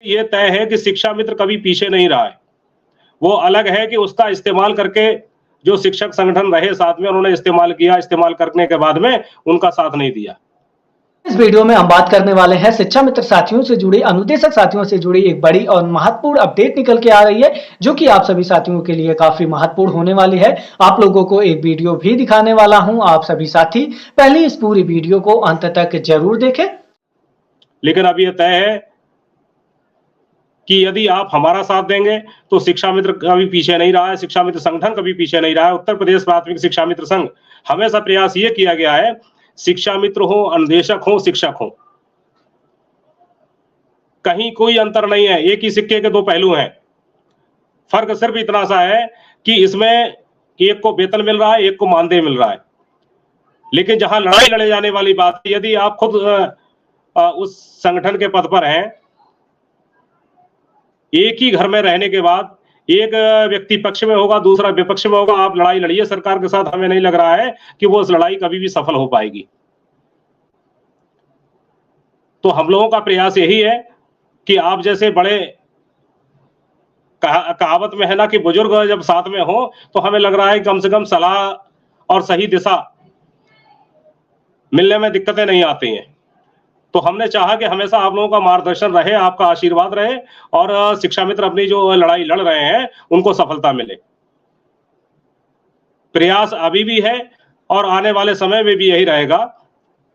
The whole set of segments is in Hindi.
ये तय है कि शिक्षा मित्र कभी पीछे नहीं रहा है। वो अलग है कि उसका इस्तेमाल करके जो शिक्षक संगठन रहे साथ में, उन्होंने इस्तेमाल किया, इस्तेमाल करने के बाद में उनका साथ नहीं दिया। इस वीडियो में हम बात करने वाले हैं शिक्षा मित्र साथियों से जुड़ी, अनुदेशक साथियों से जुड़ी एक बड़ी और महत्वपूर्ण अपडेट निकल के आ रही है, जो कि आप सभी साथियों के लिए काफी महत्वपूर्ण होने वाली है। आप लोगों को एक वीडियो भी दिखाने वाला हूं। आप सभी साथी पहले इस पूरी वीडियो को अंत तक जरूर देखें। लेकिन अब यह तय है कि यदि आप हमारा साथ देंगे तो शिक्षा मित्र कभी पीछे नहीं रहा है, शिक्षा मित्र संगठन कभी पीछे नहीं रहा है। उत्तर प्रदेश प्राथमिक शिक्षा मित्र संघ हमेशा प्रयास ये किया गया है, शिक्षा मित्र हो, अनुदेशक हो, शिक्षक हो, कहीं कोई अंतर नहीं है, एक ही सिक्के के दो पहलू हैं। फर्क सिर्फ इतना सा है कि इसमें एक को वेतन मिल रहा है, एक को मानदेय मिल रहा है। लेकिन जहां लड़ाई लड़े जाने वाली बात, यदि आप खुद उस संगठन के पद पर हैं, एक ही घर में रहने के बाद एक व्यक्ति पक्ष में होगा, दूसरा विपक्ष में होगा, आप लड़ाई लड़िए सरकार के साथ, हमें नहीं लग रहा है कि वो उस लड़ाई कभी भी सफल हो पाएगी। तो हम लोगों का प्रयास यही है कि आप जैसे बड़े, कहावत में है ना कि बुजुर्ग जब साथ में हो तो हमें लग रहा है कम से कम सलाह और सही दिशा मिलने में दिक्कतें नहीं आती हैं। तो हमने चाहा कि हमेशा आप लोगों का मार्गदर्शन रहे, आपका आशीर्वाद रहे और शिक्षा मित्र अपनी जो लड़ाई लड़ रहे हैं उनको सफलता मिले। प्रयास अभी भी है और आने वाले समय में भी यही रहेगा।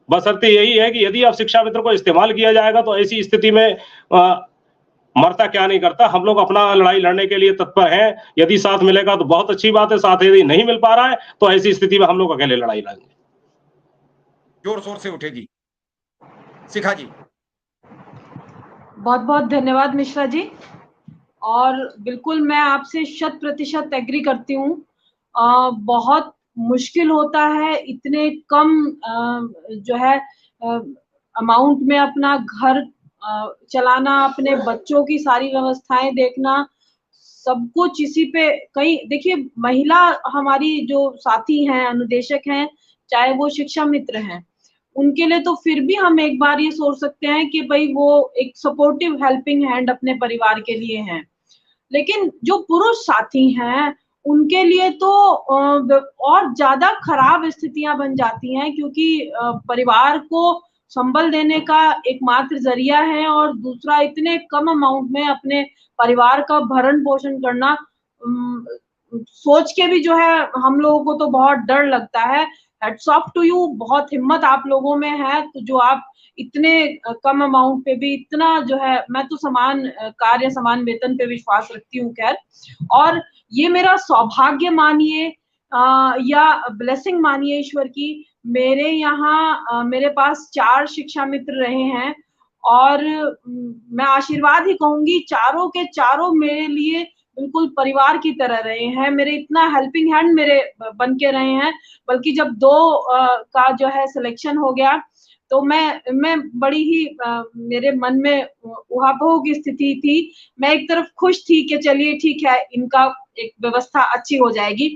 बशर्ते यही है कि यदि आप शिक्षा मित्र को इस्तेमाल किया जाएगा तो ऐसी स्थिति में मरता क्या नहीं करता, हम लोग अपना लड़ाई लड़ने के लिए तत्पर हैं। यदि साथ मिलेगा तो बहुत अच्छी बात है, साथ यदि नहीं मिल पा रहा है तो ऐसी स्थिति में हम लोग अकेले लड़ाई लड़ेंगे। जोर शोर से उठे जी। शिखा जी। बहुत बहुत धन्यवाद मिश्रा जी, और बिल्कुल मैं आपसे 100% एग्री करती हूँ। बहुत मुश्किल होता है इतने कम जो है अमाउंट में अपना घर चलाना, अपने बच्चों की सारी व्यवस्थाएं देखना, सब कुछ इसी पे। कई देखिए, महिला हमारी जो साथी हैं, अनुदेशक हैं, चाहे वो शिक्षा मित्र हैं, उनके लिए तो फिर भी हम एक बार ये सोच सकते हैं कि भाई वो एक सपोर्टिव हेल्पिंग हैंड अपने परिवार के लिए हैं। लेकिन जो पुरुष साथी हैं उनके लिए तो और ज्यादा खराब स्थितियां बन जाती हैं, क्योंकि परिवार को संबल देने का एकमात्र जरिया है, और दूसरा इतने कम अमाउंट में अपने परिवार का भरण पोषण करना सोच के भी जो है हम लोगों को तो बहुत डर लगता है। हैट्स ऑफ टू यू, बहुत हिम्मत आप लोगों में है, तो जो आप इतने कम अमाउंट पे भी इतना जो है, मैं तो समान कार्य समान वेतन पे विश्वास रखती हूँ। खैर, और ये मेरा सौभाग्य मानिए या ब्लेसिंग मानिए ईश्वर की, मेरे यहाँ मेरे पास 4 शिक्षा मित्र रहे हैं, और मैं आशीर्वाद ही कहूंगी, चारों के चारों मेरे लिए बिल्कुल परिवार की तरह रहे हैं। मेरे इतना हेल्पिंग हैंड मेरे बन के रहे हैं। बल्कि जब 2 का जो है सिलेक्शन हो गया तो मैं बड़ी ही मेरे मन में ऊहापोह की स्थिति थी। मैं एक तरफ खुश थी कि चलिए ठीक है, इनका एक व्यवस्था अच्छी हो जाएगी।